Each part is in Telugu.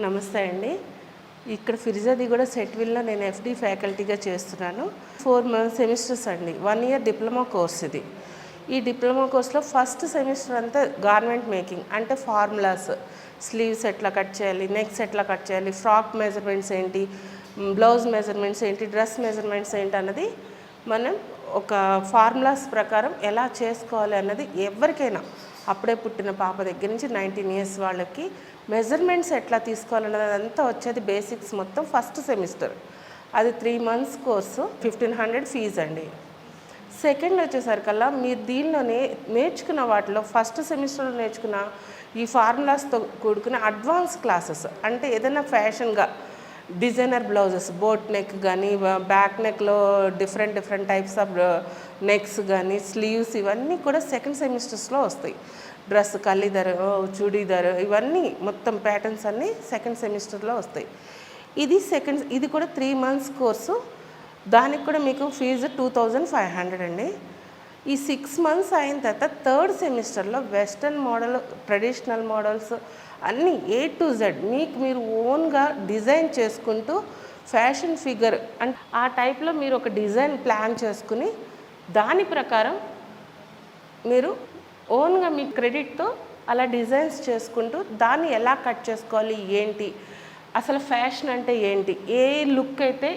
నమస్తే అండి. ఇక్కడ ఫిర్జాది కూడా సెట్విల్లో నేను ఎఫ్డి ఫ్యాకల్టీగా చేస్తున్నాను. 4 మంత్స్ సెమిస్టర్స్ అండి. 1 ఇయర్ డిప్లొమా కోర్స్ ఇది. ఈ డిప్లొమా కోర్స్లో ఫస్ట్ సెమిస్టర్ అంతా గార్మెంట్ మేకింగ్ అంటే ఫార్ములాస్, స్లీవ్స్ ఎట్లా కట్ చేయాలి, నెక్స్ ఎట్లా కట్ చేయాలి, ఫ్రాక్ మెజర్మెంట్స్ ఏంటి, బ్లౌజ్ మెజర్మెంట్స్ ఏంటి, డ్రెస్ మెజర్మెంట్స్ ఏంటి అన్నది మనం ఒక ఫార్ములాస్ ప్రకారం ఎలా చేసుకోవాలి అన్నది ఎవరికైనా అప్పుడే పుట్టిన పాప దగ్గర నుంచి 19 ఇయర్స్ వాళ్ళకి మెజర్మెంట్స్ ఎట్లా తీసుకోవాలన్నది అంతా వచ్చేది బేసిక్స్ మొత్తం ఫస్ట్ సెమిస్టర్. అది 3 మంత్స్ కోర్సు, 1500 ఫీజు అండి. సెకండ్ వచ్చేసరికల్లా మీరు దీనిలోనే నేర్చుకున్న వాటిలో ఫస్ట్ సెమిస్టర్లో నేర్చుకున్న ఈ ఫార్ములాస్తో కూడుకున్న అడ్వాన్స్ క్లాసెస్ అంటే ఏదైనా ఫ్యాషన్గా డిజైనర్ బ్లౌజెస్, బోట్ నెక్ కానీ, బ్యాక్ నెక్లో డిఫరెంట్ టైప్స్ ఆఫ్ నెక్స్ కానీ, స్లీవ్స్ ఇవన్నీ కూడా సెకండ్ సెమిస్టర్స్లో వస్తాయి. డ్రెస్ కల్లిదర్, చుడీదర్ ఇవన్నీ మొత్తం ప్యాటర్న్స్ అన్నీ సెకండ్ సెమిస్టర్లో వస్తాయి. ఇది కూడా 3 మంత్స్ కోర్సు. దానికి కూడా మీకు ఫీజు 2500 అండి. ఈ 6 మంత్స్ అయిన తర్వాత థర్డ్ సెమిస్టర్లో వెస్ట్రన్ మోడల్, ట్రెడిషనల్ మోడల్స్ అన్నీ A to Z మీరు ఓన్గా డిజైన్ చేసుకుంటూ ఫ్యాషన్ ఫిగర్ అంటే ఆ టైప్లో మీరు ఒక డిజైన్ ప్లాన్ చేసుకుని దాని ప్రకారం మీరు ఓన్గా మీ క్రెడిట్తో అలా డిజైన్స్ చేసుకుంటూ దాన్ని ఎలా కట్ చేసుకోవాలి, ఏంటి అసలు ఫ్యాషన్ అంటే ఏంటి, ఏ లుక్ అయితే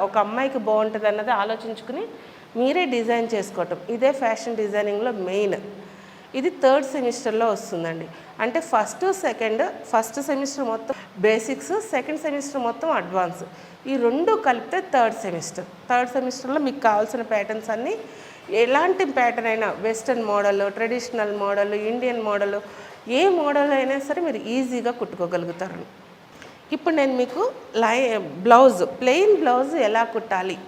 ఒక అమ్మాయికి బాగుంటుంది అన్నది ఆలోచించుకుని మీరే డిజైన్ చేసుకోవటం, ఇదే ఫ్యాషన్ డిజైనింగ్లో మెయిన్. ఇది థర్డ్ సెమిస్టర్లో వస్తుందండి. అంటే ఫస్ట్ సెమిస్టర్ మొత్తం బేసిక్స్, సెకండ్ సెమిస్టర్ మొత్తం అడ్వాన్స్. ఈ రెండు కలిపితే థర్డ్ సెమిస్టర్లో మీకు కావాల్సిన ప్యాటర్న్స్ అన్నీ ఎలాంటి ప్యాటర్న్ అయినా western model, traditional model, Indian model, ఏ మోడల్ అయినా సరే మీరు ఈజీగా కుట్టుకోగలుగుతారు. ఇప్పుడు నేను మీకు ప్లెయిన్ బ్లౌజ్ ఎలా కుట్టాలి,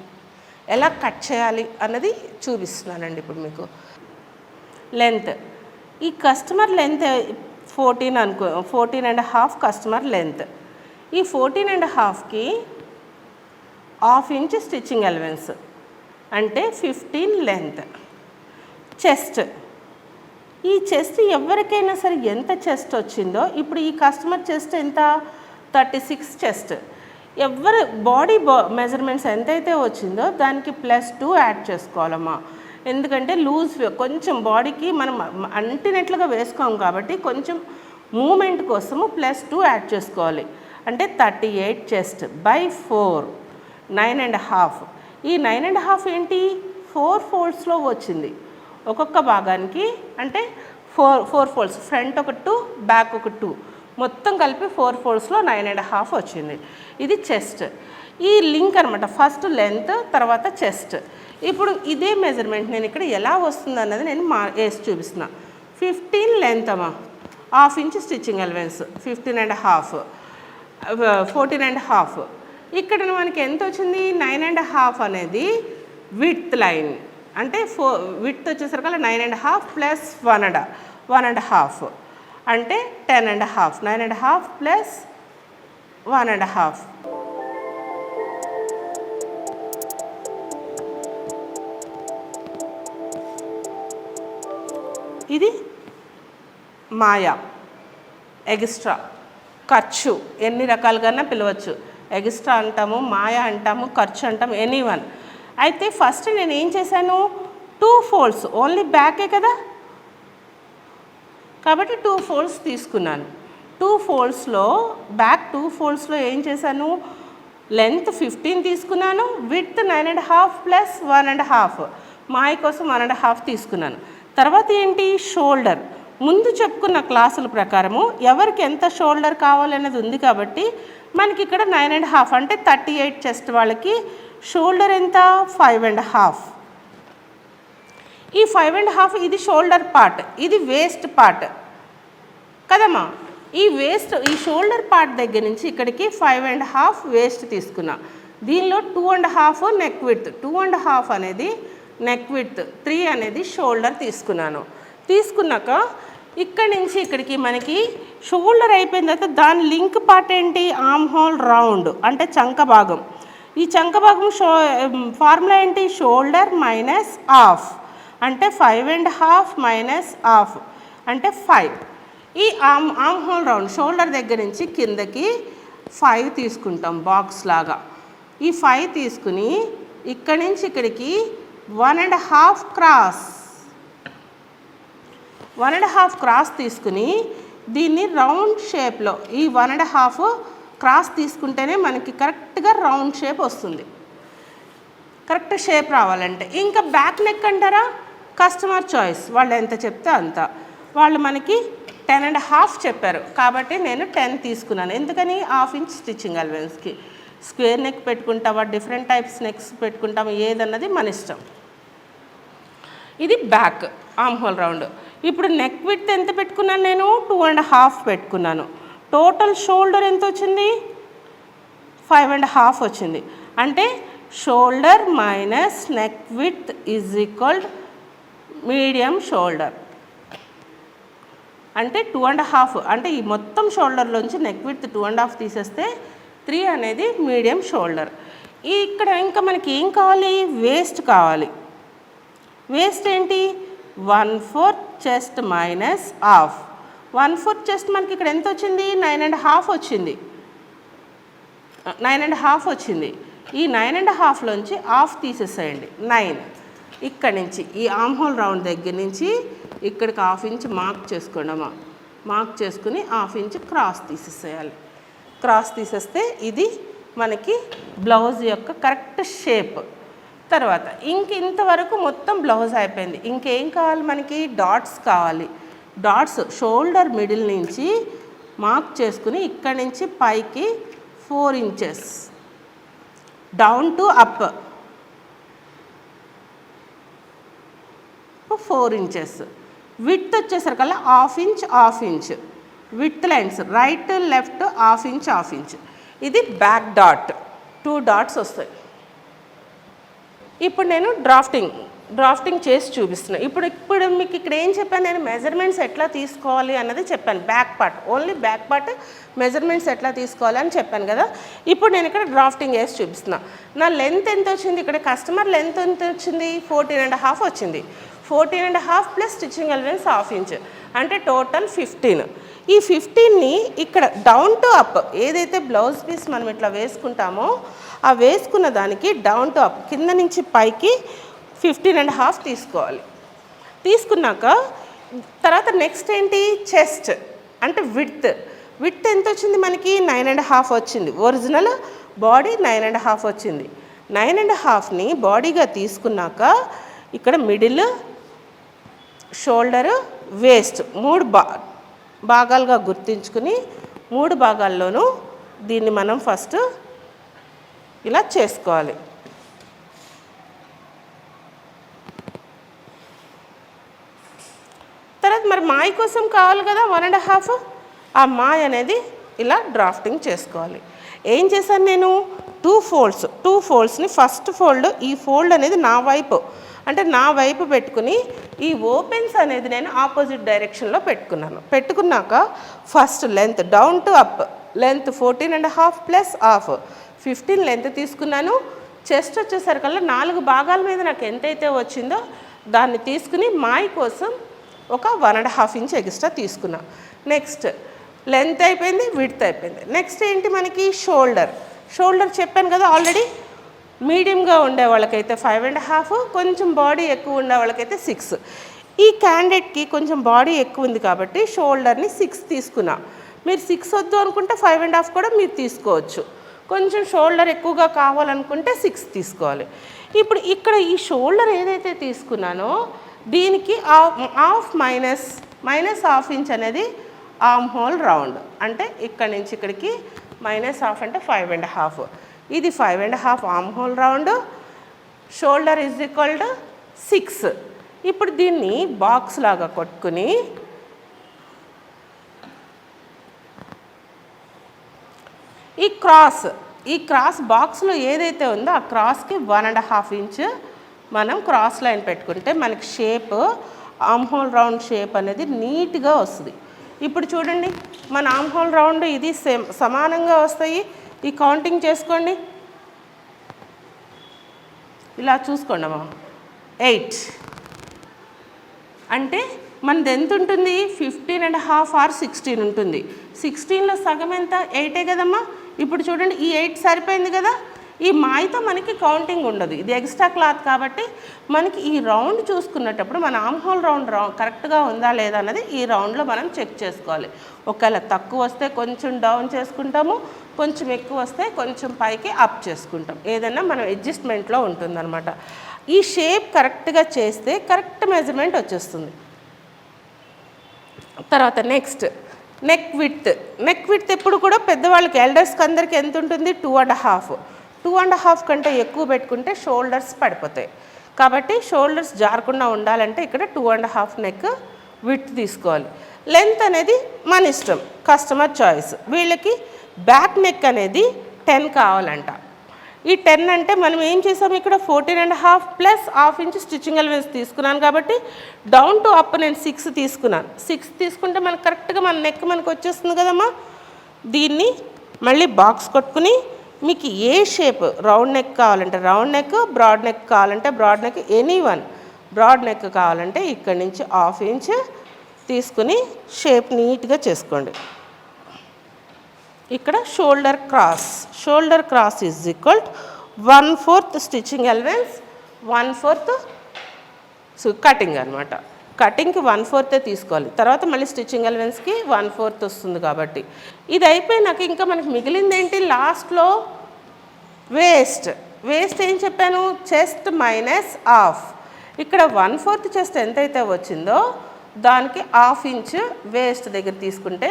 ఎలా కట్ చేయాలి అన్నది చూపిస్తున్నానండి. ఇప్పుడు మీకు లెంత్, ఈ కస్టమర్ లెంత్ 14.5 కస్టమర్ లెంత్. ఈ 14.5కి 1/2 ఇంచ్ స్టిచ్చింగ్ అలవెన్స్ అంటే 15 లెంత్. ఈ చెస్ట్ ఎవరికైనా సరే ఎంత చెస్ట్ వచ్చిందో, ఇప్పుడు ఈ కస్టమర్ చెస్ట్ ఎంత 36 చెస్ట్, ఎవరి బాడీ మెజర్మెంట్స్ ఎంతైతే వచ్చిందో దానికి +2 యాడ్ చేసుకోవాలమ్మా. ఎందుకంటే లూజ్ కొంచెం బాడీకి మనం అంటినట్లుగా వేసుకోం కాబట్టి కొంచెం మూమెంట్ కోసము +2 యాడ్ చేసుకోవాలి. అంటే 38 చెస్ట్ బై 4 9.5. ఈ 9.5 ఏంటి 4 ఫోల్డ్స్లో వచ్చింది. ఒక్కొక్క భాగానికి అంటే 4 ఫోల్డ్స్, ఫ్రంట్ ఒక 2, బ్యాక్ ఒక 2, మొత్తం కలిపి 4 ఫోల్డ్స్లో 9.5 వచ్చింది. ఇది చెస్ట్. ఈ లింక్ అనమాట, ఫస్ట్ లెంత్ తర్వాత చెస్ట్. ఇప్పుడు ఇదే మెజర్మెంట్ నేను ఇక్కడ ఎలా వస్తుంది అన్నది నేను వేసి చూపిస్తున్నా. 15 లెంత్ అమ్మా, 1/2 ఇంచ్ స్టిచ్చింగ్ అలవెన్స్, 15.5, 14.5. ఇక్కడ మనకి ఎంత వచ్చింది 9.5 అనేది విడ్త్ లైన్. అంటే విడ్త్ వచ్చేసరికి 9.5 + 1.5 అంటే 10.5. 9.5 + 1.5. ఇది మాయా, ఎక్స్ట్రా, ఖర్చు, ఎన్ని రకాలుగానే పిలవచ్చు. ఎక్స్ట్రా అంటాము, మాయా అంటాము, ఖర్చు అంటాము, ఎనీవన్. అయితే ఫస్ట్ నేను ఏం చేశాను, 2 ఫోల్డ్స్, ఓన్లీ బ్యాకే కదా కాబట్టి 2 ఫోల్డ్స్ తీసుకున్నాను. 2 ఫోల్డ్స్లో బ్యాక్ 2 ఫోల్డ్స్లో ఏం చేశాను, లెంత్ 15 తీసుకున్నాను, విడ్త్ 9.5 + 1.5, మాయ కోసం 1.5 తీసుకున్నాను. తర్వాత ఏంటి, షోల్డర్. ముందు చెప్పుకున్న క్లాసుల ప్రకారము ఎవరికి ఎంత షోల్డర్ కావాలనేది ఉంది కాబట్టి మనకి ఇక్కడ 9.5 అంటే 38 చెస్ట్ వాళ్ళకి షోల్డర్ ఎంత 5.5. ఈ 5.5 ఇది షోల్డర్ పార్ట్, ఇది వేస్ట్ పార్ట్ కదమ్మా. ఈ షోల్డర్ పార్ట్ దగ్గర నుంచి ఇక్కడికి 5.5 వేస్ట్ తీసుకున్నా. దీనిలో 2.5 నెక్ విడ్త్, 2.5 అనేది నెక్ విడ్త్, 3 అనేది షోల్డర్ తీసుకున్నాను. తీసుకున్నాక ఇక్కడి నుంచి ఇక్కడికి మనకి షోల్డర్ అయిపోయిన తర్వాత దాని లింక్ పార్ట్ ఏంటి, ఆర్మ్ హోల్ రౌండ్ అంటే చంక భాగం. ఈ చంక భాగం ఫార్ములా ఏంటి, షోల్డర్ -1/2 అంటే 5.5 - 1/2 అంటే 5. ఈ ఆర్మ్ హోల్ రౌండ్ షోల్డర్ దగ్గర నుంచి కిందకి 5 తీసుకుంటాం బాక్స్ లాగా. ఈ 5 తీసుకుని ఇక్కడి నుంచి ఇక్కడికి 1.5 క్రాస్ 1.5 క్రాస్ తీసుకుని దీన్ని రౌండ్ షేప్లో ఈ 1.5 క్రాస్ తీసుకుంటేనే మనకి కరెక్ట్గా రౌండ్ షేప్ వస్తుంది. కరెక్ట్ షేప్ రావాలంటే ఇంకా బ్యాక్ నెక్ అంటారా, కస్టమర్ చాయిస్, వాళ్ళు ఎంత చెప్తే అంత. వాళ్ళు మనకి 10.5 చెప్పారు కాబట్టి నేను 10 తీసుకున్నాను. ఎందుకని 1/2 ఇంచ్ స్టిచ్చింగ్ అలవెన్స్కి. స్క్వేర్ నెక్ పెట్టుకుంటావా, డిఫరెంట్ టైప్స్ నెక్స్ పెట్టుకుంటామా, ఏదన్నది మన ఇష్టం. ఇది బ్యాక్ ఆర్మ్ హోల్ రౌండ్. ఇప్పుడు నెక్ విడ్త్ ఎంత పెట్టుకున్నాను నేను, 2.5 పెట్టుకున్నాను. టోటల్ షోల్డర్ ఎంత వచ్చింది, 5.5 వచ్చింది. అంటే shoulder minus neck width is equal medium shoulder. అంటే 2.5 అంటే ఈ మొత్తం షోల్డర్లోంచి నెక్ విడ్త్ 2.5 తీసేస్తే 3 అనేది మీడియం షోల్డర్. ఇక్కడ ఇంకా మనకి ఏం కావాలి, వేస్ట్ కావాలి. వేస్ట్ ఏంటి, 1/4 చెస్ట్ మైనస్ హాఫ్. 1/4 చెస్ట్ మనకి ఇక్కడ ఎంత వచ్చింది, 9.5 వచ్చింది. 9.5 వచ్చింది. ఈ 9.5లోంచి హాఫ్ తీసేసేయండి, 9. ఇక్కడి నుంచి ఈ ఆర్మ్ హోల్ రౌండ్ దగ్గర నుంచి ఇక్కడికి 1/2 ఇంచ్ మార్క్ చేసుకోండమ్మా. మార్క్ చేసుకుని 1/2 ఇంచ్ క్రాస్ తీసేసేయాలి. క్రాస్ తీసేస్తే ఇది మనకి బ్లౌజ్ యొక్క కరెక్ట్ షేప్. తర్వాత ఇంతవరకు మొత్తం బ్లౌజ్ అయిపోయింది. ఇంకేం కావాలి మనకి, డాట్స్ కావాలి. డాట్స్ షోల్డర్ మిడిల్ నుంచి మార్క్ చేసుకుని ఇక్కడి నుంచి పైకి 4 inches down to up 4 inches. Width వచ్చేసరికల్లా 1/2 inch 1/2 inch width lines right left 1/2 inch 1/2 inch. ఇది బ్యాక్ డాట్, 2 డాట్స్ వస్తాయి. ఇప్పుడు నేను డ్రాఫ్టింగ్ చేసి చూపిస్తున్నాను. ఇప్పుడు మీకు ఇక్కడ ఏం చెప్పాను, నేను మెజర్మెంట్స్ ఎట్లా తీసుకోవాలి అన్నది చెప్పాను. Back part, only back part measurements ఎట్లా తీసుకోవాలి అని చెప్పాను కదా. ఇప్పుడు నేను ఇక్కడ డ్రాఫ్టింగ్ వేసి చూపిస్తున్నా. నా లెంత్ ఎంత వచ్చింది, ఇక్కడ కస్టమర్ లెంత్ ఎంత వచ్చింది, 14.5 వచ్చింది. 14.5 ప్లస్ స్టిచ్చింగ్ అలవెన్స్ 1/2 ఇంచ్ అంటే టోటల్ 15. ఈ 15ని ఇక్కడ డౌన్ టు అప్ ఏదైతే బ్లౌజ్ పీస్ మనం ఇట్లా వేసుకుంటామో ఆ వేసుకున్న దానికి డౌన్ టు అప్ కింద నుంచి పైకి 15.5 తీసుకోవాలి. తీసుకున్నాక తర్వాత నెక్స్ట్ ఏంటి, చెస్ట్ అంటే విడ్త్ ఎంత వచ్చింది మనకి, 9.5 వచ్చింది. ఒరిజినల్ బాడీ 9.5 వచ్చింది. 9.5ని బాడీగా తీసుకున్నాక ఇక్కడ మిడిల్, షోల్డరు, వేస్ట్ 3 భాగాలుగా గుర్తించుకుని 3 భాగాల్లోనూ దీన్ని మనం ఫస్ట్ ఇలా చేసుకోవాలి. తర్వాత మరి మాయ కోసం కావాలి కదా 1.5, ఆ మాయ అనేది ఇలా డ్రాఫ్టింగ్ చేసుకోవాలి. ఏం చేశాను నేను, 2 ఫోల్డ్స్ని ఫస్ట్ ఫోల్డ్, ఈ ఫోల్డ్ అనేది నా వైపు పెట్టుకుని ఈ ఓపెన్స్ అనేది నేను ఆపోజిట్ డైరెక్షన్లో పెట్టుకున్నాక first length down to up length 14.5 plus half 15 length తీసుకున్నాను. చెస్ట్ వచ్చేసరికల్లా 4 భాగాల మీద నాకు ఎంతైతే వచ్చిందో దాన్ని తీసుకుని మాయ కోసం ఒక 1.5 ఇంచ్ ఎక్స్ట్రా తీసుకున్నా. నెక్స్ట్ లెంత్ అయిపోయింది, విడ్త్ అయిపోయింది. నెక్స్ట్ ఏంటి మనకి, షోల్డర్ చెప్పాను కదా ఆల్రెడీ. మీడియంగా ఉండే వాళ్ళకైతే 5.5, కొంచెం బాడీ ఎక్కువ ఉండే వాళ్ళకైతే 6. ఈ క్యాండిడేట్కి కొంచెం బాడీ ఎక్కువ ఉంది కాబట్టి షోల్డర్ని 6 తీసుకున్నా. మీరు 6 వద్దు అనుకుంటే 5.5 కూడా మీరు తీసుకోవచ్చు. కొంచెం షోల్డర్ ఎక్కువగా కావాలనుకుంటే 6 తీసుకోవాలి. ఇప్పుడు ఇక్కడ ఈ షోల్డర్ ఏదైతే తీసుకున్నానో దీనికి హాఫ్ మైనస్ 1/2 ఇంచ్ అనేది ఆర్మ్ హోల్ రౌండ్. అంటే ఇక్కడి నుంచి ఇక్కడికి -1/2 అంటే 5.5. ఇది 5.5 arm whole round. Shoulder is equal to 6. ఇప్పుడు దీన్ని బాక్స్ లాగా కొట్టుకుని ఈ క్రాస్ బాక్స్లో ఏదైతే ఉందో ఆ క్రాస్కి 1.5 ఇంచ్ మనం క్రాస్ లైన్ పెట్టుకుంటే మనకి shape arm whole round shape అనేది నీట్గా వస్తుంది. ఇప్పుడు చూడండి మన ఆర్మ్ హోల్ రౌండ్ ఇది సమానంగా వస్తాయి. ఈ కౌంటింగ్ చేసుకోండి, ఇలా చూసుకోండి అమ్మా. 8 అంటే మనది ఎంత ఉంటుంది 15.5 ఆర్ 16 ఉంటుంది. 16లో సగం ఎంత 8 కదమ్మా. ఇప్పుడు చూడండి ఈ 8 సరిపోయింది కదా. ఈ మాయతో మనకి కౌంటింగ్ ఉండదు, ఇది ఎక్స్ట్రా క్లాత్ కాబట్టి మనకి ఈ రౌండ్ చూసుకున్నప్పుడు మన ఆర్మ్ హోల్ రౌండ్ కరెక్ట్గా ఉందా లేదా అన్నది ఈ రౌండ్లో మనం చెక్ చేసుకోవాలి. ఒకవేళ తక్కువ వస్తే కొంచెం డౌన్ చేసుకుంటాము, కొంచెం ఎక్కువ వస్తే కొంచెం పైకి అప్ చేసుకుంటాం. ఏదైనా మనం అడ్జస్ట్మెంట్లో ఉంటుందన్నమాట. ఈ షేప్ కరెక్ట్గా చేస్తే కరెక్ట్ మెజర్మెంట్ వచ్చేస్తుంది. తర్వాత నెక్స్ట్ నెక్ విడ్త్ ఎప్పుడు కూడా పెద్దవాళ్ళకి ఎల్డర్స్కి అందరికీ ఎంత ఉంటుంది 2.5 కంటే ఎక్కువ పెట్టుకుంటే షోల్డర్స్ పడిపోతాయి. కాబట్టి షోల్డర్స్ జారకుండా ఉండాలంటే ఇక్కడ 2.5 నెక్ విడ్త్ తీసుకోవాలి. లెంత్ అనేది మన ఇష్టం, కస్టమర్ చాయిస్. వీళ్ళకి బ్యాక్ నెక్ అనేది 10 కావాలంట. ఈ 10 అంటే మనం ఏం చేసాము, ఇక్కడ 14.5 plus half inch stitching allowance తీసుకున్నాను కాబట్టి డౌన్ టు అప్ నేను 6 తీసుకున్నాను. 6 తీసుకుంటే మనకు కరెక్ట్గా మన నెక్ మనకు వచ్చేస్తుంది కదమ్మా. దీన్ని మళ్ళీ బాక్స్ కొట్టుకుని మీకు ఏ షేప్ రౌండ్ నెక్ కావాలంటే రౌండ్ నెక్, బ్రాడ్ నెక్ కావాలంటే broad neck, anyone broad neck కావాలంటే ఇక్కడి నుంచి హాఫ్ ఇంచ్ తీసుకుని షేప్ నీట్గా చేసుకోండి. ఇక్కడ shoulder cross is equal 1/4 stitching allowance, 1/4 cutting అనమాట. కటింగ్కి 1/4 తీసుకోవాలి. తర్వాత మళ్ళీ స్టిచ్చింగ్ అలవెన్స్కి 1/4 వస్తుంది. కాబట్టి ఇది అయిపోయినాక ఇంకా మనకి మిగిలింది ఏంటి, లాస్ట్లో వేస్ట్ ఏం చెప్పాను, చెస్ట్ మైనస్ హాఫ్. ఇక్కడ 1/4 చెస్ట్ ఎంతైతే వచ్చిందో దానికి హాఫ్ ఇంచ్ వేస్ట్ దగ్గర తీసుకుంటే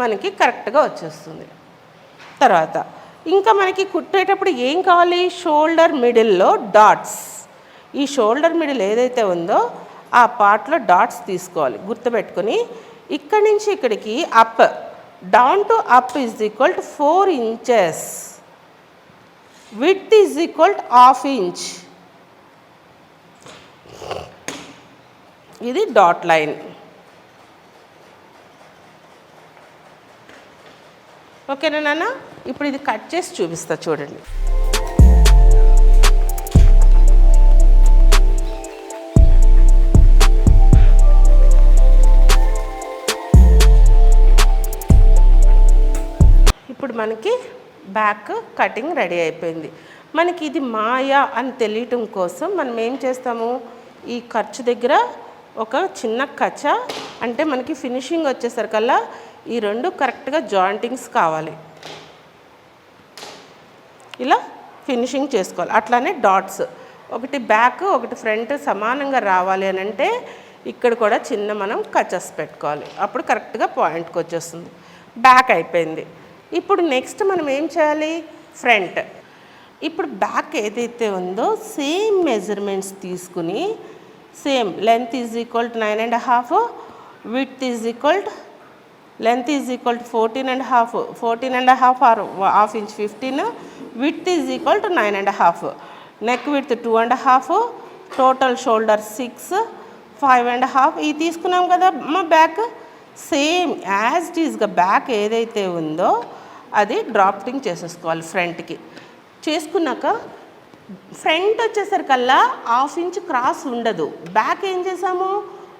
మనకి కరెక్ట్గా వచ్చేస్తుంది. తర్వాత ఇంకా మనకి కుట్టేటప్పుడు ఏం కావాలి, షోల్డర్ మిడిల్లో డాట్స్. ఈ షోల్డర్ మిడిల్ ఏదైతే ఉందో ఆ పార్ట్లో డాట్స్ తీసుకోవాలి. గుర్తుపెట్టుకొని ఇక్కడి నుంచి ఇక్కడికి up, down to up is equal to 4 inches, width is equal to half inch. ఇది డాట్ లైన్. ఓకేనా నాన్న. ఇప్పుడు ఇది కట్ చేసి చూపిస్తా చూడండి. ఇప్పుడు మనకి బ్యాక్ కటింగ్ రెడీ అయిపోయింది. మనకి ఇది మాయా అని తెలియటం కోసం మనం ఏం చేస్తాము, ఈ ఖర్చు దగ్గర ఒక చిన్న కచ్చ, అంటే మనకి ఫినిషింగ్ వచ్చేసరికల్లా ఈ రెండు కరెక్ట్గా జాయింటింగ్స్ కావాలి. ఇలా ఫినిషింగ్ చేసుకోవాలి. అట్లానే డాట్స్, ఒకటి బ్యాక్ ఒకటి ఫ్రంట్ సమానంగా రావాలి అని అంటే ఇక్కడ కూడా చిన్న మనం కచ్చస్ పెట్టుకోవాలి. అప్పుడు కరెక్ట్గా పాయింట్కి వచ్చేస్తుంది. బ్యాక్ అయిపోయింది. ఇప్పుడు నెక్స్ట్ మనం ఏం చేయాలి, ఫ్రంట్. ఇప్పుడు బ్యాక్ ఏదైతే ఉందో సేమ్ మెజర్మెంట్స్ తీసుకుని same length is equal to 9.5, width is equal to length is equal to 14.5 or half inch 15, width is equal to 9.5, neck width 2.5, total shoulder 6, 5.5 ఇది తీసుకున్నాం కదా మా బ్యాక్. సేమ్ యాజ్ ఇట్ ఈస్గా బ్యాక్ ఏదైతే ఉందో అది డ్రాఫ్టింగ్ చేసేసుకోవాలి ఫ్రంట్కి. చేసుకున్నాక ఫ్రంట్ వచ్చేసరికల్లా హాఫ్ ఇంచ్ క్రాస్ ఉండదు. బ్యాక్ ఏం చేసాము,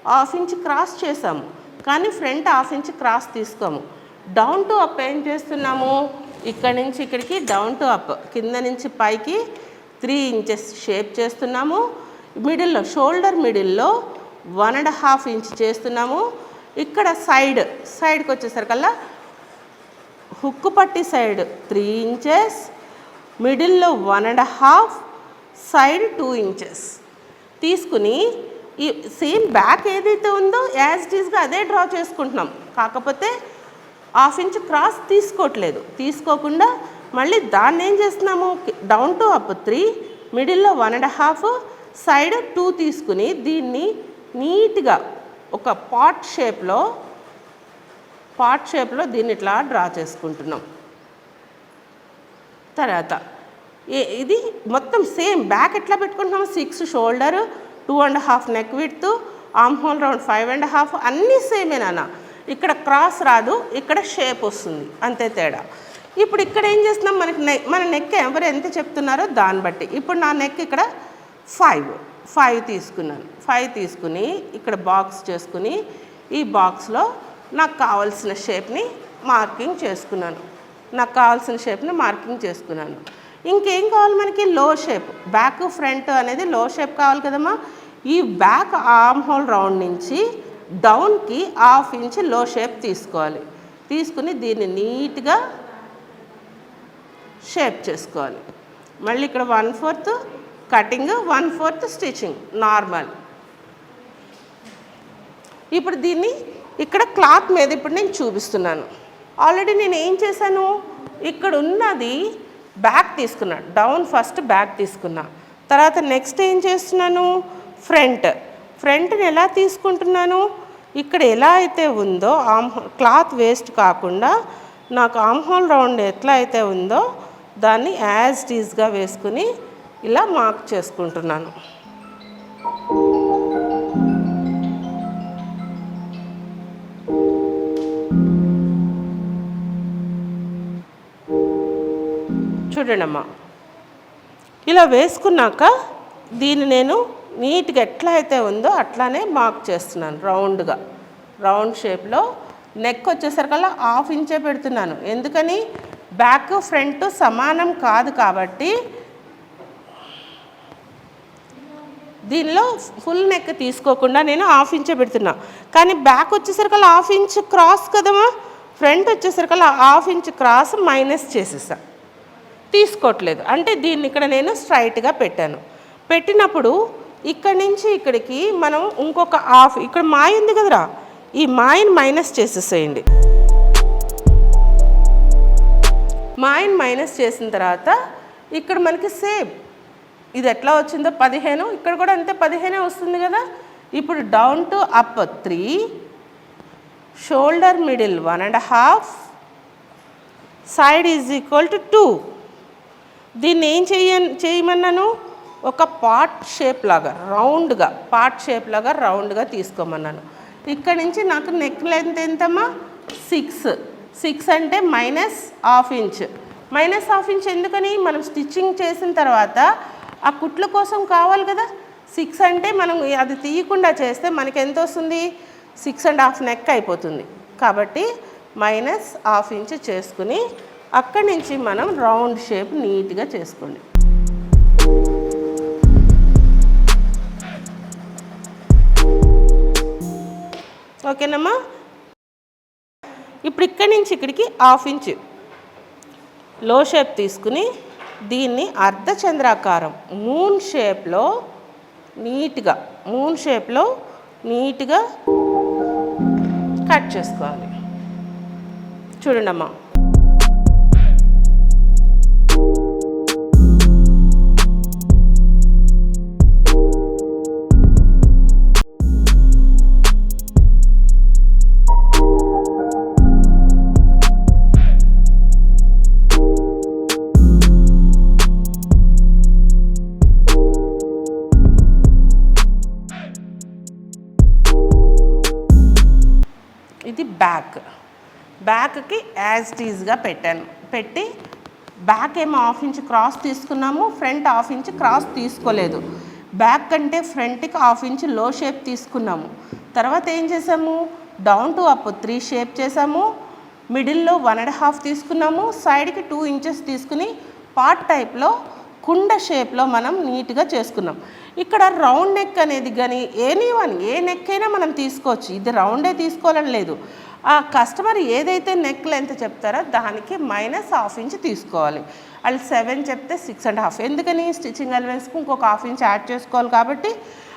హాఫ్ ఇంచ్ క్రాస్ చేసాము, కానీ ఫ్రంట్ హాఫ్ ఇంచ్ క్రాస్ తీసుకోము. డౌన్ టు అప్ ఏం చేస్తున్నాము, ఇక్కడి నుంచి ఇక్కడికి డౌన్ టు అప్, కింద నుంచి పైకి 3 ఇంచెస్ షేప్ చేస్తున్నాము. మిడిల్లో షోల్డర్ మిడిల్లో 1.5 ఇంచ్ చేస్తున్నాము. ఇక్కడ సైడ్కి వచ్చేసరికల్లా హుక్కు పట్టి సైడ్ 3 ఇంచెస్, మిడిల్లో 1.5, సైడ్ 2 ఇంచెస్ తీసుకుని ఈ సేమ్ బ్యాక్ ఏదైతే ఉందో యాజ్ ఇట్ ఈస్గా అదే డ్రా చేసుకుంటున్నాం. కాకపోతే హాఫ్ ఇంచ్ క్రాస్ తీసుకోకుండా మళ్ళీ దాన్ని ఏం చేస్తున్నాము, డౌన్ టు అప్ 3, మిడిల్లో 1.5, సైడ్ 2 తీసుకుని దీన్ని నీట్గా ఒక పాట్ షేప్లో దీన్ని ఇట్లా డ్రా చేసుకుంటున్నాం. తర్వాత ఇది మొత్తం సేమ్ బ్యాక్ ఎట్లా పెట్టుకుంటున్నాము, 6 shoulder, 2.5 neck width, arm whole round 5.5 అన్నీ సేమేనా. ఇక్కడ క్రాస్ రాదు, ఇక్కడ షేప్ వస్తుంది, అంతే తేడా. ఇప్పుడు ఇక్కడ ఏం చేస్తున్నాం, మన నెక్ ఎవరు ఎంత చెప్తున్నారో దాన్ని బట్టి. ఇప్పుడు నా నెక్ ఇక్కడ 5, 5 తీసుకున్నాను. 5 తీసుకుని ఇక్కడ బాక్స్ చేసుకుని ఈ బాక్స్లో నాకు కావాల్సిన షేప్ని మార్కింగ్ చేసుకున్నాను. ఇంకేం కావాలి మనకి? లో షేప్. బ్యాక్ ఫ్రంట్ అనేది లో షేప్ కావాలి కదమ్మా. ఈ బ్యాక్ ఆర్మ్ హోల్ రౌండ్ నుంచి డౌన్కి 1/2 ఇంచ్ లో షేప్ తీసుకోవాలి. తీసుకుని దీన్ని నీట్గా షేప్ చేసుకోవాలి. మళ్ళీ ఇక్కడ 1/4 కటింగ్, 1/4 స్టిచ్చింగ్ నార్మల్. ఇప్పుడు దీన్ని ఇక్కడ క్లాత్ మీద ఇప్పుడు నేను చూపిస్తున్నాను. ఆల్రెడీ నేను ఏం చేశాను, ఇక్కడ ఉన్నది బ్యాక్ తీసుకున్నా, డౌన్ ఫస్ట్ బ్యాక్ తీసుకున్నా. తర్వాత నెక్స్ట్ ఏం చేస్తున్నాను, ఫ్రంట్ని ఎలా తీసుకుంటున్నాను, ఇక్కడ ఎలా అయితే ఉందో క్లాత్ వేస్ట్ కాకుండా నాకు ఆర్మ్ హోల్ రౌండ్ ఎట్లా అయితే ఉందో దాన్ని యాజ్ ఇట్ ఈజ్గా వేసుకుని ఇలా మార్క్ చేసుకుంటున్నాను. చూడండి అమ్మా, ఇలా వేసుకున్నాక దీన్ని నేను నీట్గా ఎట్లా అయితే ఉందో అట్లానే మార్క్ చేస్తున్నాను. రౌండ్ షేప్లో. నెక్ వచ్చేసరికల్లా 1/2 ఇంచే పెడుతున్నాను. ఎందుకని? బ్యాక్ ఫ్రంట్ సమానం కాదు కాబట్టి దీనిలో ఫుల్ నెక్ తీసుకోకుండా నేను 1/2 ఇంచే పెడుతున్నా. కానీ బ్యాక్ వచ్చేసరికల్లా 1/2 ఇంచ్ క్రాస్ కదమ్మా, ఫ్రంట్ వచ్చేసరికల్లా 1/2 ఇంచ్ క్రాస్ మైనస్ చేసేసా, తీసుకోవట్లేదు. అంటే దీన్ని ఇక్కడ నేను స్ట్రైట్గా పెట్టాను. పెట్టినప్పుడు ఇక్కడి నుంచి ఇక్కడికి మనం ఇంకొక 1/2, ఇక్కడ మాయ ఉంది కదరా, ఈ మాయని మైనస్ చేసేసేయండి. మాయని మైనస్ చేసిన తర్వాత ఇక్కడ మనకి సేమ్ ఇది ఎట్లా వచ్చిందో 15, ఇక్కడ కూడా అంతే 15 వస్తుంది కదా. ఇప్పుడు down to up 3, shoulder middle 1.5, side is equal to 2. దీన్ని ఏం చేయమన్నాను, ఒక పార్ట్ షేప్ లాగా రౌండ్గా తీసుకోమన్నాను. ఇక్కడ నుంచి నాకు నెక్ లెంత్ ఎంతమ్మా, 6 అంటే -1/2 ఇంచ్. -1/2 ఇంచ్ ఎందుకని? మనం స్టిచ్చింగ్ చేసిన తర్వాత ఆ కుట్ల కోసం కావాలి కదా. 6 అంటే మనం అది తీయకుండా చేస్తే మనకి ఎంత వస్తుంది, 6.5 నెక్ అయిపోతుంది. కాబట్టి -1/2 ఇంచ్ చేసుకుని అక్కడి నుంచి మనం రౌండ్ షేప్ నీట్గా చేసుకోండి. ఓకేనమ్మా. ఇప్పుడు ఇక్కడి నుంచి ఇక్కడికి 1/2 ఇంచ్ లో షేప్ తీసుకుని దీన్ని అర్ధచంద్రాకారం మూన్ షేప్లో నీట్గా కట్ చేసుకోవాలి. చూడండి అమ్మా, ఇది బ్యాక్కి యాజ్ ఇట్ ఈజ్గా పెట్టి బ్యాక్ ఏమో 1/2 ఇంచ్ క్రాస్ తీసుకున్నాము, ఫ్రంట్ 1/2 ఇంచ్ క్రాస్ తీసుకోలేదు. బ్యాక్ కంటే ఫ్రంట్కి 1/2 ఇంచ్ లో షేప్ తీసుకున్నాము. తర్వాత ఏం చేసాము, డౌన్ టు అప్ 3 షేప్ చేసాము, మిడిల్లో 1.5 తీసుకున్నాము, సైడ్కి 2 ఇంచెస్ తీసుకుని పార్ట్ టైప్లో కుండ షేప్లో మనం నీట్గా చేసుకున్నాం. ఇక్కడ రౌండ్ నెక్ అనేది కానీ ఏ నెక్ అయినా మనం తీసుకోవచ్చు. ఇది రౌండే తీసుకోవాలని లేదు. ఆ కస్టమర్ ఏదైతే నెక్ లెంత్ చెప్తారో దానికి -1/2 ఇంచ్ తీసుకోవాలి. వాళ్ళు 7 చెప్తే 6.5. ఎందుకని? స్టిచ్చింగ్ అలవెన్స్కి ఇంకొక 1/2 ఇంచ్ యాడ్ చేసుకోవాలి. కాబట్టి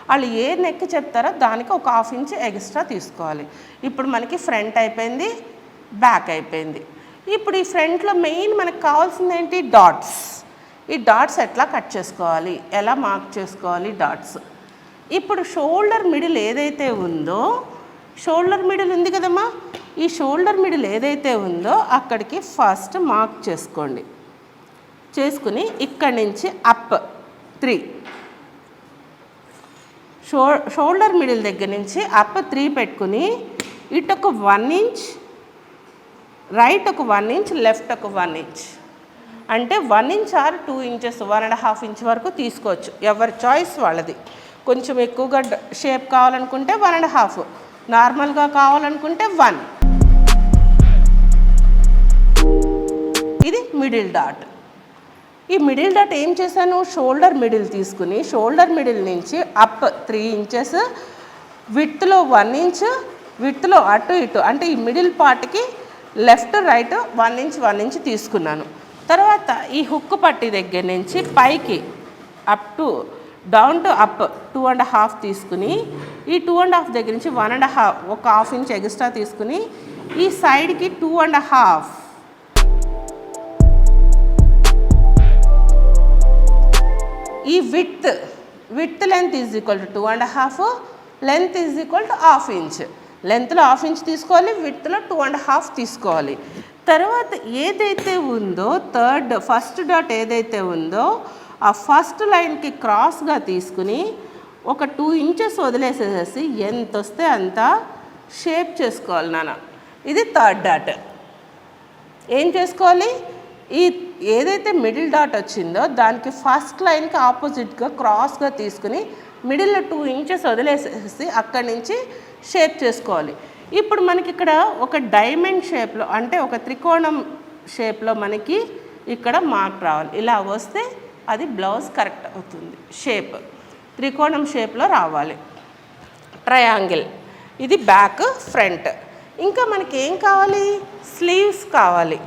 వాళ్ళు ఏ నెక్ చెప్తారో దానికి ఒక 1/2 ఇంచ్ ఎక్స్ట్రా తీసుకోవాలి. ఇప్పుడు మనకి ఫ్రంట్ అయిపోయింది, బ్యాక్ అయిపోయింది. ఇప్పుడు ఈ ఫ్రంట్లో మెయిన్ మనకు కావాల్సింది ఏంటి, డాట్స్. ఈ డాట్స్ ఎట్లా కట్ చేసుకోవాలి, ఎలా మార్క్ చేసుకోవాలి డాట్స్. ఇప్పుడు షోల్డర్ మిడిల్ ఏదైతే ఉందో, షోల్డర్ మిడిల్ ఉంది కదమ్మా, ఈ షోల్డర్ మిడిల్ ఏదైతే ఉందో అక్కడికి ఫస్ట్ మార్క్ చేసుకోండి. చేసుకుని ఇక్కడి నుంచి అప్ 3, షోల్డర్ మిడిల్ దగ్గర నుంచి అప్ 3 పెట్టుకుని ఇటు ఒక 1 ఇంచ్, రైట్ ఒక 1 ఇంచ్, లెఫ్ట్ ఒక 1 ఇంచ్. అంటే 1 ఇంచ్ ఆర్ 2 ఇంచెస్, 1.5 ఇంచ్ వరకు తీసుకోవచ్చు. ఎవరి చాయిస్ వాళ్ళది. కొంచెం ఎక్కువగా షేప్ కావాలనుకుంటే 1.5, నార్మల్గా కావాలనుకుంటే 1. ఇది మిడిల్ డాట్. ఈ మిడిల్ డాట్ ఏం చేశాను, షోల్డర్ మిడిల్ తీసుకుని షోల్డర్ మిడిల్ నుంచి అప్ 3 ఇంచెస్, విడ్త్లో 1 ఇంచ్, విడ్త్లో అటు ఇటు అంటే ఈ మిడిల్ పార్ట్కి లెఫ్ట్ రైట్ 1 ఇంచ్ తీసుకున్నాను. తర్వాత ఈ హుక్ పట్టి దగ్గర నుంచి పైకి up to down to up 2.5 తీసుకుని ఈ 2.5 దగ్గర నుంచి 1.5 ఒక ½ ఇంచ్ ఎక్స్ట్రా తీసుకుని ఈ సైడ్కి 2.5. ఈ width length is equal to 2.5, length is equal to ½ inch. లెంత్లో ½ ఇంచ్ తీసుకోవాలి, విడ్త్లో 2.5 తీసుకోవాలి. తర్వాత ఏదైతే ఉందో ఫస్ట్ డాట్ ఏదైతే ఉందో ఆ ఫస్ట్ లైన్కి క్రాస్గా తీసుకుని ఒక 2 ఇంచెస్ వదిలేసేసేసి ఎంత వస్తే అంత షేప్ చేసుకోవాలి నాన్న. ఇది థర్డ్ డాట్. ఏం చేసుకోవాలి, ఈ ఏదైతే మిడిల్ డాట్ వచ్చిందో దానికి ఫస్ట్ లైన్కి ఆపోజిట్గా క్రాస్గా తీసుకుని మిడిల్లో 2 ఇంచెస్ వదిలేసేసి అక్కడి నుంచి షేప్ చేసుకోవాలి. ఇప్పుడు మనకి ఇక్కడ ఒక డైమండ్ షేప్లో అంటే ఒక త్రికోణం షేప్లో మనకి ఇక్కడ మార్క్ రావాలి. ఇలా వస్తే అది బ్లౌజ్ కరెక్ట్ అవుతుంది. షేప్ త్రికోణం షేప్లో రావాలి. ట్రయాంగిల్ ఇది బ్యాక్ ఫ్రంట్. ఇంకా మనకి ఏం కావాలి, స్లీవ్స్ కావాలి.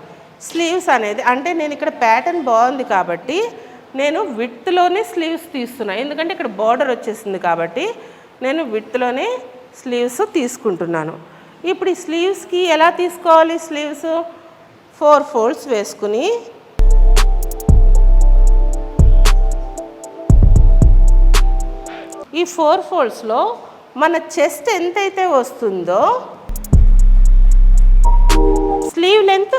స్లీవ్స్ అనేది అంటే నేను ఇక్కడ ప్యాటర్న్ బాగుంది కాబట్టి నేను విడ్త్లోనే స్లీవ్స్ తీస్తున్నాను, ఎందుకంటే ఇక్కడ బార్డర్ వచ్చేసింది కాబట్టి నేను విడ్త్లోనే స్లీవ్స్ తీసుకుంటున్నాను. ఇప్పుడు ఈ స్లీవ్స్కి ఎలా తీసుకోవాలి, స్లీవ్స్ 4 ఫోల్డ్స్ వేసుకుని ఈ 4 ఫోల్డ్స్లో మన చెస్ట్ ఎంతైతే వస్తుందో sleeve length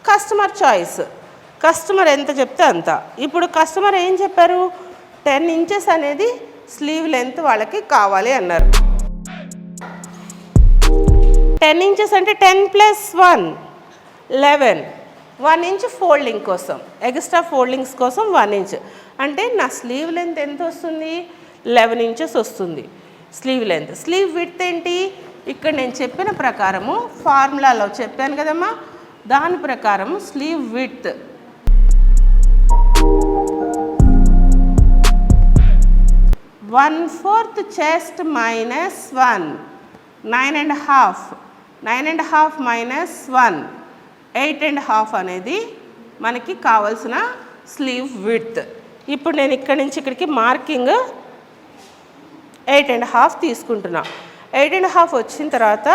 customer choice, customer ఎంత చెప్తే అంత. ఇప్పుడు కస్టమర్ ఏం చెప్పారు, 10 ఇంచెస్ అనేది స్లీవ్ లెంత్ వాళ్ళకి కావాలి అన్నారు. 10 ఇంచెస్ అంటే 10 + 1 11, 1 ఇంచ్ ఫోల్డింగ్ కోసం, ఎక్స్ట్రా ఫోల్డింగ్స్ కోసం 1 ఇంచ్ అంటే నా స్లీవ్ లెంత్ ఎంత వస్తుంది, 11 ఇంచెస్ వస్తుంది స్లీవ్ లెంత్. స్లీవ్ విడ్త్ ఏంటి, ఇక్కడ నేను చెప్పిన ప్రకారము ఫార్ములాలో చెప్పాను కదమ్మా, దాని ప్రకారం sleeve width 1/4 chest minus 1, 9.5, 9.5 minus 1, 8.5 అనేది మనకి కావాల్సిన స్లీవ్ విడ్త్. ఇప్పుడు నేను ఇక్కడి నుంచి ఇక్కడికి మార్కింగ్ 8.5 తీసుకుంటున్నా. 8.5 వచ్చిన తర్వాత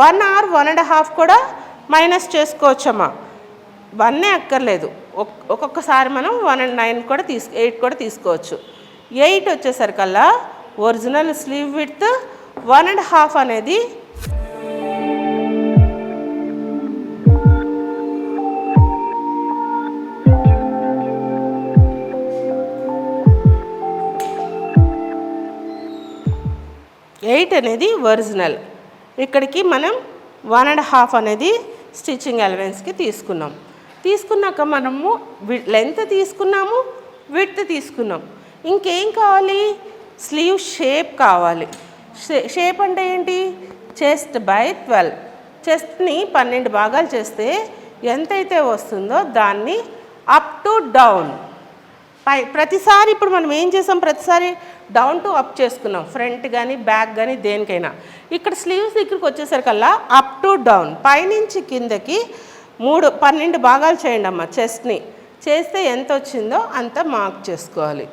1 or 1.5 కూడా మైనస్ చేసుకోవచ్చమ్మా, 1 అక్కర్లేదు. ఒక్కొక్కసారి మనం 1.9 కూడా 8 కూడా తీసుకోవచ్చు. 8 వచ్చేసరికల్లా ఒరిజినల్ స్లీవ్ విడ్త్ 1.5 అనేది ఒరిజినల్. ఇక్కడికి మనం 1.5 అనేది స్టిచ్చింగ్ అలవెన్స్కి తీసుకున్నాక మనము లెంత్ తీసుకున్నాము, విడ్త్ తీసుకున్నాం. ఇంకేం కావాలి, స్లీవ్ షేప్ కావాలి. షేప్ అంటే ఏంటి, చెస్ట్ బై 12. చెస్ట్ని 12 భాగాలు చేస్తే ఎంతైతే వస్తుందో దాన్ని అప్ టు డౌన్ ప్రతిసారి ఇప్పుడు మనం ఏం చేసాం, ప్రతిసారి డౌన్ టు అప్ చేసుకున్నాం, ఫ్రంట్ కానీ బ్యాక్ కానీ దేనికైనా. ఇక్కడ స్లీవ్స్ దగ్గరికి వచ్చేసరికల్లా అప్ టు డౌన్, పైనుంచి కిందకి 12 భాగాలు చేయండి అమ్మ. చెస్ట్ని చేస్తే ఎంత వచ్చిందో అంత మార్క్ చేసుకోవాలి.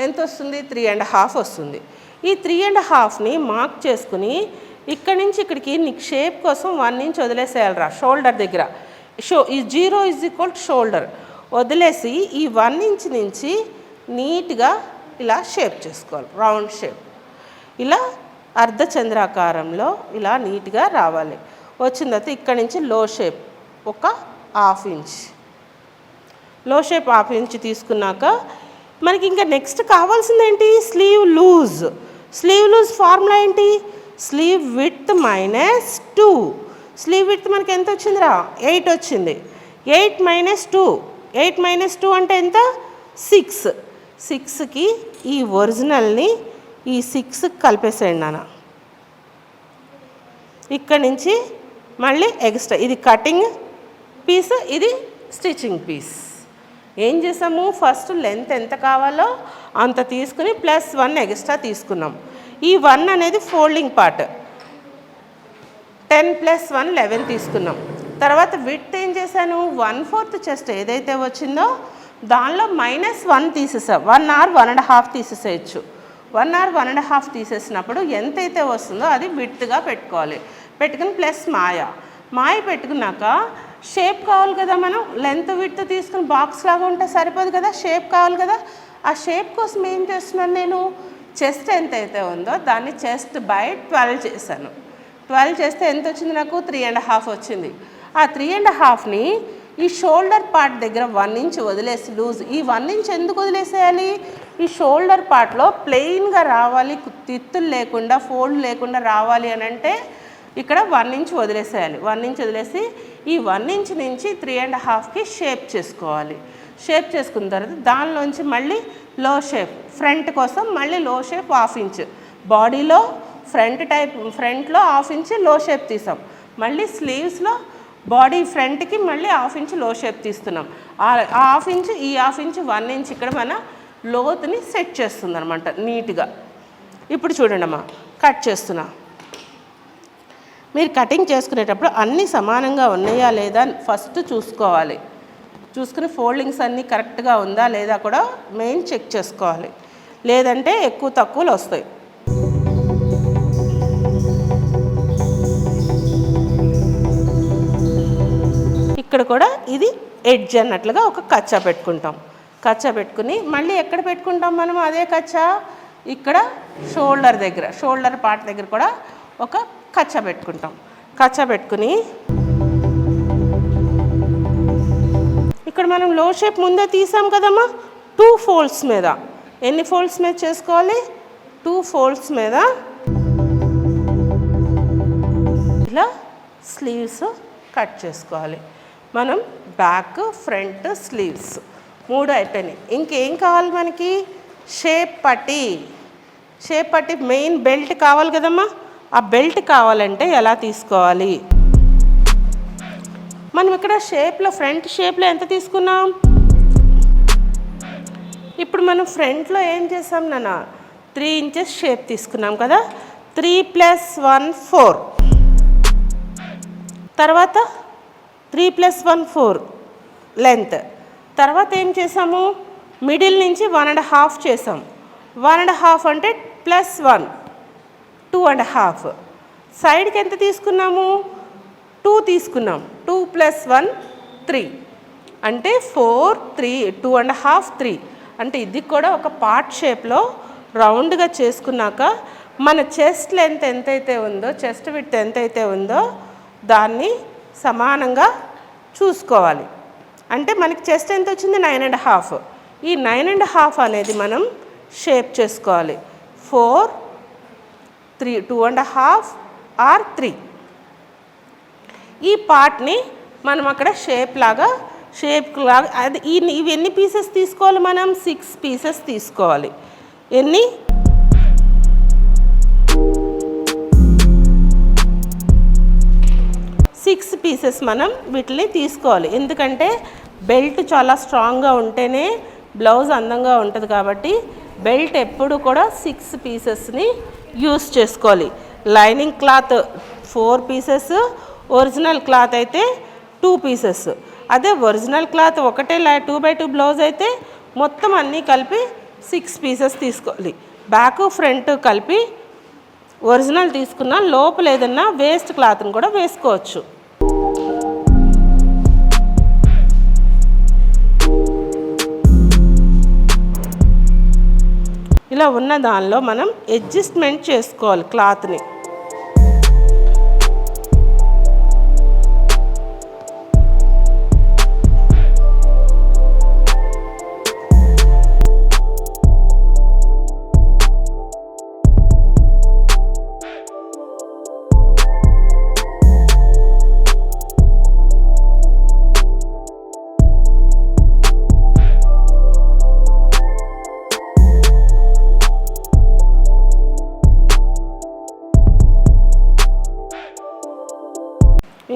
ఎంత వస్తుంది, 3.5 వస్తుంది. ఈ 3.5ని మార్క్ చేసుకుని ఇక్కడి నుంచి ఇక్కడికి నీకు షేప్ కోసం 1 ఇంచ్ వదిలేసేయాలరా షోల్డర్ దగ్గర. ఈ 0 = షోల్డర్ వదిలేసి ఈ 1 ఇంచ్ నుంచి నీట్గా ఇలా షేప్ చేసుకోవాలి, రౌండ్ షేప్. ఇలా అర్ధచంద్రాకారంలో ఇలా నీట్గా రావాలి. వచ్చిన తర్వాత ఇక్కడి నుంచి లో షేప్ ఒక ½ ఇంచ్, లో షేప్ ½ ఇంచ్ తీసుకున్నాక మనకి ఇంకా నెక్స్ట్ కావాల్సింది ఏంటి, sleeve loose. Sleeve loose formula ఏంటి, sleeve width minus 2. Sleeve width మనకి ఎంత వచ్చిందిరా, 8 వచ్చింది. 8 - 2, 8 - 2 అంటే ఎంత, 6. 6కి ఈ ఒరిజినల్ని ఈ 6 కలిపేసేయండి నాన్న. ఇక్కడ నుంచి మళ్ళీ ఎక్స్ట్రా ఇది కటింగ్ పీస్, ఇది స్టిచ్చింగ్ పీస్. ఏం చేసాము, ఫస్ట్ లెంత్ ఎంత కావాలో అంత తీసుకుని +1 ఎక్స్ట్రా తీసుకున్నాం. ఈ 1 అనేది ఫోల్డింగ్ పార్ట్, 10 + 1 11 తీసుకున్నాం. తర్వాత విడ్త్ ఏం చేశాను, 1/4 చెస్ట్ ఏదైతే వచ్చిందో దానిలో -1 తీసేసా. 1 or 1.5 తీసేసేయచ్చు. 1 or 1.5 తీసేసినప్పుడు ఎంతైతే వస్తుందో అది విడ్త్గా పెట్టుకోవాలి. పెట్టుకుని ప్లస్ మాయ పెట్టుకున్నాక షేప్ కావాలి కదా, మనం లెంత్ విడ్త్ తీసుకుని బాక్స్ లాగా ఉంటే సరిపోదు కదా, షేప్ కావాలి కదా. ఆ షేప్ కోసం ఏం చేస్తున్నాను నేను, చెస్ట్ ఎంతైతే ఉందో దాన్ని చెస్ట్ బై 12 చేశాను. 12 చేస్తే ఎంత వచ్చింది నాకు, 3.5 వచ్చింది. ఆ 3.5ని ఈ షోల్డర్ పార్ట్ దగ్గర 1 ఇంచ్ వదిలేసి లూజ్. ఈ 1 ఇంచ్ ఎందుకు వదిలేసేయాలి, ఈ షోల్డర్ పార్ట్లో ప్లెయిన్గా రావాలి, తిత్తులు లేకుండా ఫోల్డ్ లేకుండా రావాలి అని అంటే ఇక్కడ 1 ఇంచ్ వదిలేసేయాలి. 1 ఇంచ్ వదిలేసి ఈ 1 ఇంచ్ నుంచి 3.5కి షేప్ చేసుకోవాలి. షేప్ చేసుకున్న తర్వాత దానిలోంచి మళ్ళీ లో షేప్, ఫ్రంట్ కోసం మళ్ళీ లో షేప్ 1/2 ఇంచ్. బాడీలో ఫ్రంట్లో 1/2 ఇంచ్ లో షేప్ తీసాం. మళ్ళీ స్లీవ్స్లో బాడీ ఫ్రంట్కి మళ్ళీ 1/2 ఇంచ్ లో షేప్ తీస్తున్నాం. ఆ 1/2 ఇంచ్ ఈ 1/2 ఇంచ్ 1 ఇంచ్ ఇక్కడ మన లోతుని సెట్ చేస్తుంది అనమాట నీట్గా. ఇప్పుడు చూడండి అమ్మా, కట్ చేస్తున్నా. మీరు కటింగ్ చేసుకునేటప్పుడు అన్నీ సమానంగా ఉన్నాయా లేదా ఫస్ట్ చూసుకోవాలి. చూసుకుని ఫోల్డింగ్స్ అన్నీ కరెక్ట్గా ఉందా లేదా కూడా మెయిన్ చెక్ చేసుకోవాలి, లేదంటే ఎక్కువ తక్కువలు వస్తాయి. ఇక్కడ కూడా ఇది ఎడ్జ్ అన్నట్లుగా ఒక కచ్చా పెట్టుకుంటాం. కచ్చా పెట్టుకుని మళ్ళీ ఎక్కడ పెట్టుకుంటాం మనం అదే కచ్చా, ఇక్కడ షోల్డర్ దగ్గర, షోల్డర్ పార్ట్ దగ్గర కూడా ఒక కచ్చా పెట్టుకుంటాం. కచ్చా పెట్టుకుని ఇక్కడ మనం లో షేప్ ముందే తీసాం కదమ్మా, 2 ఫోల్డ్స్ మీద, ఎన్ని ఫోల్డ్స్ మీద చేసుకోవాలి, 2 ఫోల్డ్స్ మీద ఇలా స్లీవ్స్ కట్ చేసుకోవాలి. మనం బ్యాక్, ఫ్రంట్, స్లీవ్స్ 3 అయిపోయినాయి. ఇంకేం కావాలి మనకి, షేప్ పట్టి. షేప్ పట్టి మెయిన్ బెల్ట్ కావాలి కదమ్మా. ఆ బెల్ట్ కావాలంటే ఎలా తీసుకోవాలి, మనం ఇక్కడ షేప్లో ఫ్రంట్ షేప్లో ఎంత తీసుకున్నాం, ఇప్పుడు మనం ఫ్రంట్లో ఏం చేసాం నాన్న, 3 ఇంచెస్ షేప్ తీసుకున్నాం కదా, 3 + 1 4. తర్వాత 3 + 1 4 లెంత్. తర్వాత ఏం చేసాము, మిడిల్ నుంచి 1.5 చేసాం. 1.5 అంటే +1 2.5. సైడ్కి ఎంత తీసుకున్నాము, 2 తీసుకున్నాం. 2 + 1 3 అంటే 4 3 2.5 3. అంటే ఇది కూడా ఒక పార్ట్ షేప్లో రౌండ్గా చేసుకున్నాక మన చెస్ట్ లెంత్ ఎంతైతే ఉందో, చెస్ట్ విడ్త్ ఎంతైతే ఉందో దాన్ని సమానంగా చూసుకోవాలి. అంటే మనకి చెస్ట్ ఎంత వచ్చింది, 9.5. ఈ 9.5 అనేది మనం షేప్ చేసుకోవాలి. 4 3 2.5 or 3. ఈ పార్ట్ని మనం అక్కడ షేప్ లాగా అది ఇవి ఎన్ని పీసెస్ తీసుకోవాలి, మనం 6 పీసెస్ తీసుకోవాలి. ఎన్ని, 6 పీసెస్ మనం వీటిని తీసుకోవాలి. ఎందుకంటే బెల్ట్ చాలా స్ట్రాంగ్గా ఉంటేనే బ్లౌజ్ అందంగా ఉంటుంది కాబట్టి బెల్ట్ ఎప్పుడు కూడా 6 పీసెస్ని యూస్ చేసుకోవాలి. Lining cloth 4 pieces, original cloth అయితే 2 పీసెస్. అదే ఒరిజినల్ క్లాత్ ఒకటే 2x2 బ్లౌజ్ అయితే మొత్తం అన్నీ కలిపి 6 పీసెస్ తీసుకోవాలి. బ్యాక్ ఫ్రంట్ కలిపి ఒరిజినల్ తీసుకున్న లోపల ఏదన్నా వేస్ట్ క్లాత్ని కూడా వేసుకోవచ్చు. ఇలా ఉన్న దానిలో మనం అడ్జస్ట్మెంట్ చేసుకోవాలి క్లాత్ని.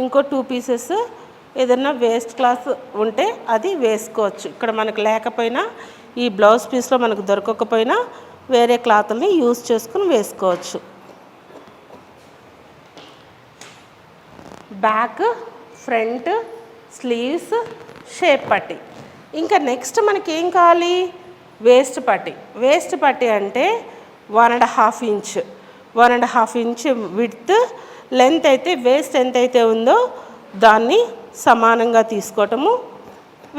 ఇంకో 2 పీసెస్ ఏదన్నా వేస్ట్ క్లాత్ ఉంటే అది వేసుకోవచ్చు. ఇక్కడ మనకు లేకపోయినా ఈ బ్లౌజ్ పీస్లో మనకు దొరకకపోయినా వేరే క్లాత్ని యూజ్ చేసుకుని వేసుకోవచ్చు. బ్యాక్, ఫ్రంట్, స్లీవ్స్, షేప్ పట్టీ. ఇంకా నెక్స్ట్ మనకి ఏం కావాలి? వేస్ట్ పట్టీ. వేస్ట్ పట్టీ అంటే 1.5 ఇంచ్ 1.5 ఇంచ్ విడ్త్, లెంత్ అయితే వేస్ట్ ఎంత అయితే ఉందో దాన్ని సమానంగా తీసుకోవటము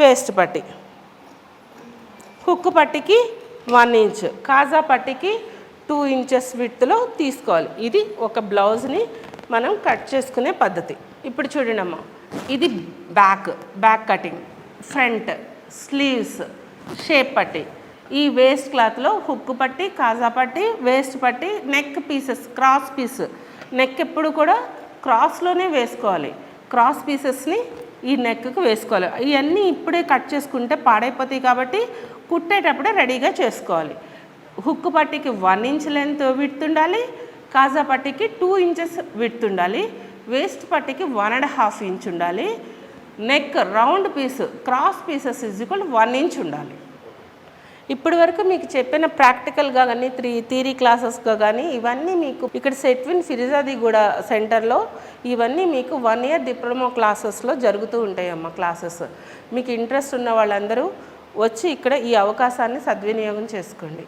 వేస్ట్ పట్టీ. హుక్ పట్టీకి 1 ఇంచ్, కాజా పట్టీకి 2 ఇంచెస్ విడ్త్లో తీసుకోవాలి. ఇది ఒక బ్లౌజ్ని మనం కట్ చేసుకునే పద్ధతి. ఇప్పుడు చూడండమ్మా, ఇది back cutting, front, sleeves, shape పట్టీ. ఈ వేస్ట్ క్లాత్లో హుక్ పట్టీ, కాజా పట్టీ, వేస్ట్ పట్టీ, neck pieces, cross piece. Neck ఎప్పుడు కూడా క్రాస్లోనే వేసుకోవాలి. క్రాస్ పీసెస్ని ఈ నెక్కి వేసుకోవాలి. ఇవన్నీ ఇప్పుడే కట్ చేసుకుంటే పాడైపోతాయి కాబట్టి కుట్టేటప్పుడే రెడీగా చేసుకోవాలి. హుక్ పట్టీకి 1 ఇంచ్ లెంత్ విడ్త్ ఉండాలి, కాజా పట్టీకి 2 ఇంచెస్ విడ్త్ ఉండాలి, వేస్ట్ పట్టీకి 1.5 ఇంచ్ ఉండాలి, neck round piece cross pieces equal 1 inch ఉండాలి. ఇప్పటి వరకు మీకు చెప్పిన ప్రాక్టికల్గా కానీ థియరీ క్లాసెస్గా కానీ ఇవన్నీ మీకు ఇక్కడ సెట్విన్ ఫిర్జాది కూడా సెంటర్లో ఇవన్నీ మీకు 1 ఇయర్ డిప్లొమా క్లాసెస్లో జరుగుతూ ఉంటాయమ్మా క్లాసెస్. మీకు ఇంట్రెస్ట్ ఉన్న వాళ్ళందరూ వచ్చి ఇక్కడ ఈ అవకాశాన్ని సద్వినియోగం చేసుకోండి.